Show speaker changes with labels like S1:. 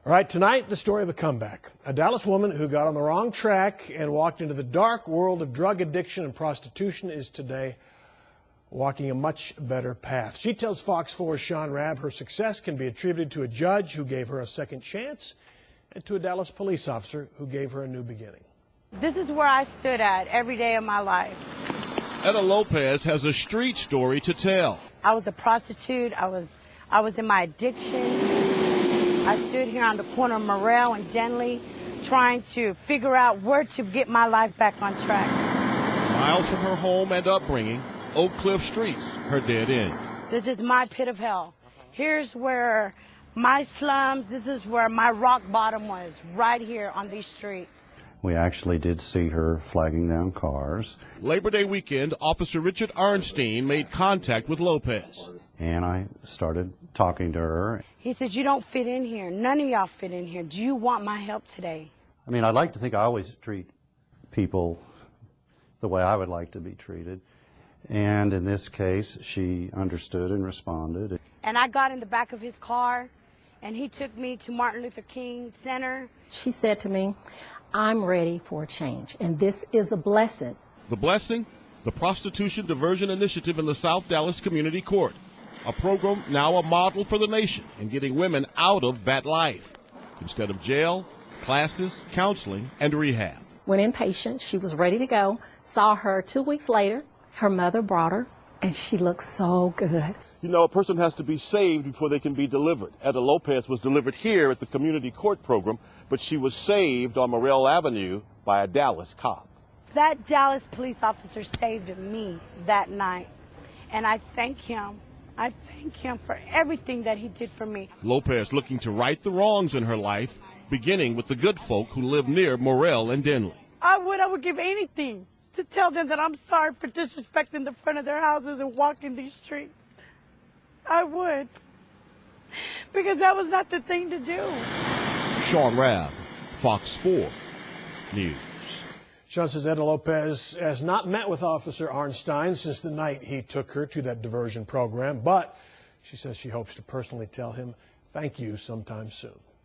S1: All right, tonight, the story of a comeback. A Dallas woman who got on the wrong track and walked into the dark world of drug addiction and prostitution is today walking a much better path. She tells Fox 4's Sean Rabb her success can be attributed to a judge who gave her a second chance and to a Dallas police officer who gave her a new beginning.
S2: This is where I stood at every day of my life.
S3: Etta Lopez has a street story to tell.
S2: I was a prostitute. I was in my addiction. I stood here on the corner of Morrell and Denley trying to figure out where to get my life back on track.
S3: Miles from her home and upbringing, Oak Cliff streets, her dead end.
S2: This is my pit of hell. Here's where my slums, this is where my rock bottom was, right here on these streets.
S4: We actually did see her flagging down cars.
S3: Labor Day weekend, Officer Richard Arnstein made contact with Lopez.
S4: And I started talking to her.
S2: He said, "You don't fit in here. None of y'all fit in here. Do you want my help today?"
S4: I mean, I'd like to think I always treat people the way I would like to be treated. And in this case, she understood and responded.
S2: And I got in the back of his car, and he took me to Martin Luther King Center.
S5: She said to me, "I'm ready for a change, and this is a blessing."
S3: The blessing? The Prostitution Diversion Initiative in the South Dallas Community Court. A program now a model for the nation in getting women out of that life. Instead of jail, classes, counseling, and rehab.
S5: When inpatient, she was ready to go. Saw her 2 weeks later. Her mother brought her, and she looked so good.
S3: You know, a person has to be saved before they can be delivered. Etta Lopez was delivered here at the community court program, but she was saved on Morrell Avenue by a Dallas cop.
S2: That Dallas police officer saved me that night, and I thank him. I thank him for everything that he did for me.
S3: Lopez looking to right the wrongs in her life, beginning with the good folk who live near Morrell and Denley.
S2: I would give anything to tell them that I'm sorry for disrespecting the front of their houses and walking these streets. I would, because that was not the thing to do.
S3: Sean Rabb, Fox 4 News.
S1: Sean says Etta Lopez has not met with Officer Arnstein since the night he took her to that diversion program, but she says she hopes to personally tell him thank you sometime soon.